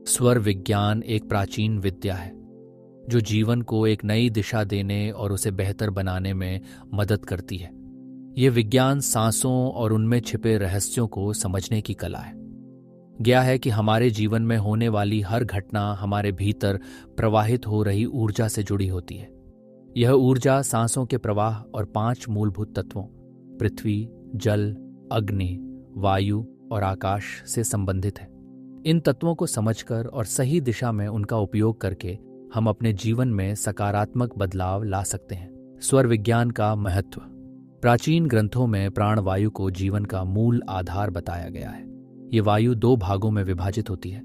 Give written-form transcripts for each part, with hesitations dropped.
स्वर विज्ञान एक प्राचीन विद्या है जो जीवन को एक नई दिशा देने और उसे बेहतर बनाने में मदद करती है। यह विज्ञान सांसों और उनमें छिपे रहस्यों को समझने की कला है। गया है कि हमारे जीवन में होने वाली हर घटना हमारे भीतर प्रवाहित हो रही ऊर्जा से जुड़ी होती है। यह ऊर्जा सांसों के प्रवाह और 5 मूलभूत तत्वों पृथ्वी, जल, अग्नि, वायु और आकाश से संबंधित है। इन तत्वों को समझकर और सही दिशा में उनका उपयोग करके हम अपने जीवन में सकारात्मक बदलाव ला सकते हैं। स्वर विज्ञान का महत्व। प्राचीन ग्रंथों में प्राणवायु को जीवन का मूल आधार बताया गया है। ये वायु 2 भागों में विभाजित होती है,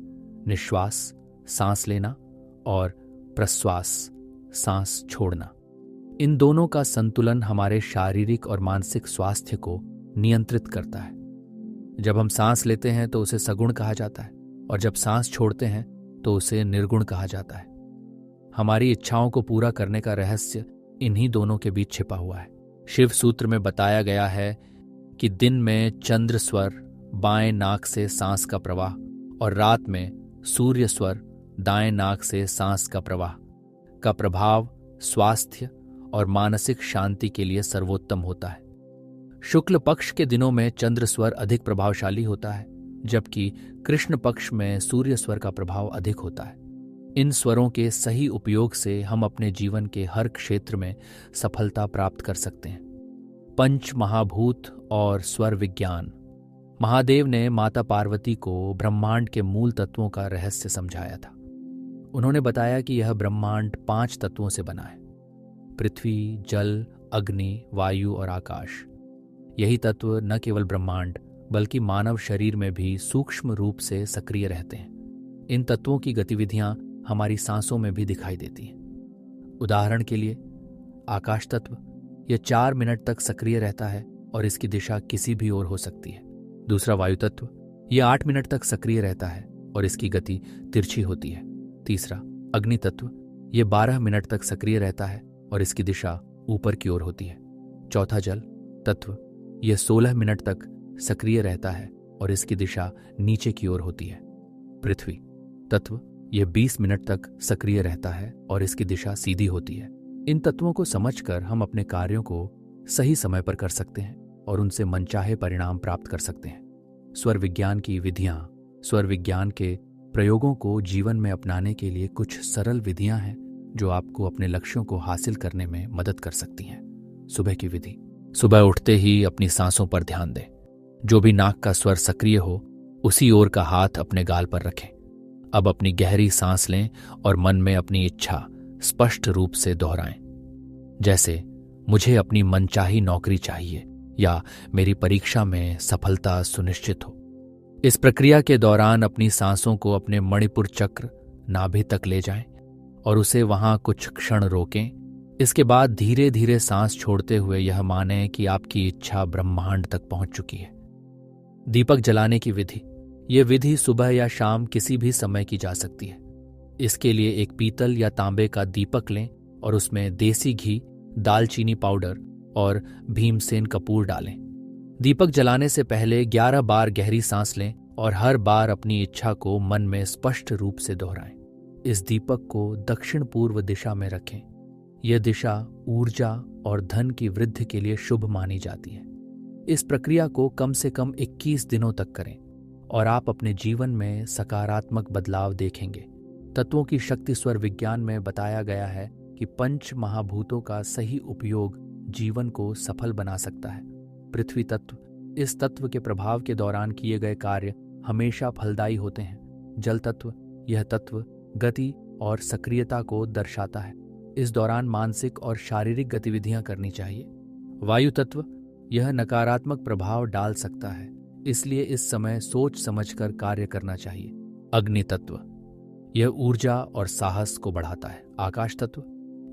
निश्वास सांस लेना और प्रश्वास सांस छोड़ना। इन दोनों का संतुलन हमारे शारीरिक और मानसिक स्वास्थ्य को नियंत्रित करता है। जब हम सांस लेते हैं तो उसे सगुण कहा जाता है और जब सांस छोड़ते हैं तो उसे निर्गुण कहा जाता है। हमारी इच्छाओं को पूरा करने का रहस्य इन्हीं दोनों के बीच छिपा हुआ है। शिव सूत्र में बताया गया है कि दिन में चंद्र स्वर बाएं नाक से सांस का प्रवाह और रात में सूर्य स्वर दाएं नाक से सांस का प्रवाह का प्रभाव स्वास्थ्य और मानसिक शांति के लिए सर्वोत्तम होता है। शुक्ल पक्ष के दिनों में चंद्र स्वर अधिक प्रभावशाली होता है, जबकि कृष्ण पक्ष में सूर्य स्वर का प्रभाव अधिक होता है। इन स्वरों के सही उपयोग से हम अपने जीवन के हर क्षेत्र में सफलता प्राप्त कर सकते हैं। पंच महाभूत और स्वर विज्ञान। महादेव ने माता पार्वती को ब्रह्मांड के मूल तत्वों का रहस्य समझाया था। उन्होंने बताया कि यह ब्रह्मांड 5 तत्वों से बना है, पृथ्वी, जल, अग्नि, वायु और आकाश। यही तत्व न केवल ब्रह्मांड बल्कि मानव शरीर में भी सूक्ष्म रूप से सक्रिय रहते हैं। इन तत्वों की गतिविधियां हमारी सांसों में भी दिखाई देती हैं। उदाहरण के लिए आकाश तत्व, यह 4 मिनट तक सक्रिय रहता है और इसकी दिशा किसी भी ओर हो सकती है। दूसरा वायु तत्व, यह 8 मिनट तक सक्रिय रहता है और इसकी गति तिरछी होती है। तीसरा अग्नि तत्व, यह 12 मिनट तक सक्रिय रहता है और इसकी दिशा ऊपर की ओर होती है। चौथा जल तत्व, यह 16 मिनट तक सक्रिय रहता है और इसकी दिशा नीचे की ओर होती है। पृथ्वी तत्व, यह 20 मिनट तक सक्रिय रहता है और इसकी दिशा सीधी होती है। इन तत्वों को समझकर हम अपने कार्यों को सही समय पर कर सकते हैं और उनसे मनचाहे परिणाम प्राप्त कर सकते हैं। स्वर विज्ञान की विधियां। स्वर विज्ञान के प्रयोगों को जीवन में अपनाने के लिए कुछ सरल विधियां हैं जो आपको अपने लक्ष्यों को हासिल करने में मदद कर सकती हैं। सुबह की विधि। सुबह उठते ही अपनी सांसों पर ध्यान दें। जो भी नाक का स्वर सक्रिय हो उसी ओर का हाथ अपने गाल पर रखें। अब अपनी गहरी सांस लें और मन में अपनी इच्छा स्पष्ट रूप से दोहराएं, जैसे मुझे अपनी मनचाही नौकरी चाहिए या मेरी परीक्षा में सफलता सुनिश्चित हो। इस प्रक्रिया के दौरान अपनी सांसों को अपने मणिपुर चक्र नाभि तक ले जाएं और उसे वहां कुछ क्षण रोकें। इसके बाद धीरे धीरे सांस छोड़ते हुए यह मानें कि आपकी इच्छा ब्रह्मांड तक पहुंच चुकी है। दीपक जलाने की विधि। यह विधि सुबह या शाम किसी भी समय की जा सकती है। इसके लिए एक पीतल या तांबे का दीपक लें और उसमें देसी घी, दालचीनी पाउडर और भीमसेन कपूर डालें। दीपक जलाने से पहले 11 बार गहरी सांस लें और हर बार अपनी इच्छा को मन में स्पष्ट रूप से दोहराएं। इस दीपक को दक्षिण पूर्व दिशा में रखें। यह दिशा ऊर्जा और धन की वृद्धि के लिए शुभ मानी जाती है। इस प्रक्रिया को कम से कम 21 दिनों तक करें और आप अपने जीवन में सकारात्मक बदलाव देखेंगे। तत्वों की शक्ति। स्वर विज्ञान में बताया गया है कि 5 महाभूतों का सही उपयोग जीवन को सफल बना सकता है। पृथ्वी तत्व। इस तत्व के प्रभाव के दौरान किए गए कार्य हमेशा फलदायी होते हैं। जल तत्व। यह तत्व गति और सक्रियता को दर्शाता है। इस दौरान मानसिक और शारीरिक गतिविधियां करनी चाहिए। वायु तत्व। यह नकारात्मक प्रभाव डाल सकता है, इसलिए इस समय सोच समझकर कार्य करना चाहिए। अग्नि तत्व। यह ऊर्जा और साहस को बढ़ाता है। आकाश तत्व।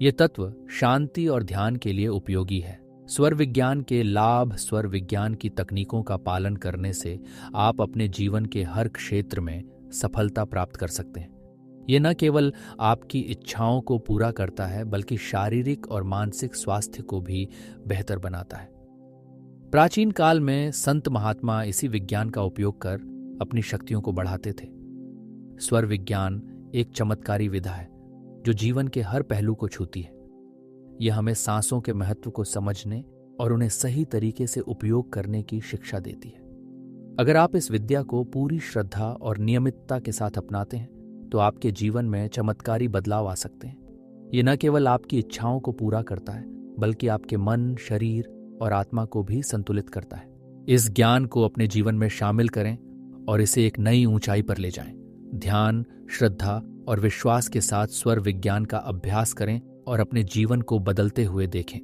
यह तत्व शांति और ध्यान के लिए उपयोगी है। स्वर विज्ञान के लाभ। स्वर विज्ञान की तकनीकों का पालन करने से आप अपने जीवन के हर क्षेत्र में सफलता प्राप्त कर सकते हैं। यह न केवल आपकी इच्छाओं को पूरा करता है बल्कि शारीरिक और मानसिक स्वास्थ्य को भी बेहतर बनाता है। प्राचीन काल में संत महात्मा इसी विज्ञान का उपयोग कर अपनी शक्तियों को बढ़ाते थे। स्वर विज्ञान एक चमत्कारी विधा है जो जीवन के हर पहलू को छूती है। यह हमें सांसों के महत्व को समझने और उन्हें सही तरीके से उपयोग करने की शिक्षा देती है। अगर आप इस विद्या को पूरी श्रद्धा और नियमितता के साथ अपनाते हैं तो आपके जीवन में चमत्कारी बदलाव आ सकते हैं। ये न केवल आपकी इच्छाओं को पूरा करता है बल्कि आपके मन, शरीर और आत्मा को भी संतुलित करता है। इस ज्ञान को अपने जीवन में शामिल करें और इसे एक नई ऊंचाई पर ले जाएं। ध्यान, श्रद्धा और विश्वास के साथ स्वर विज्ञान का अभ्यास करें और अपने जीवन को बदलते हुए देखें।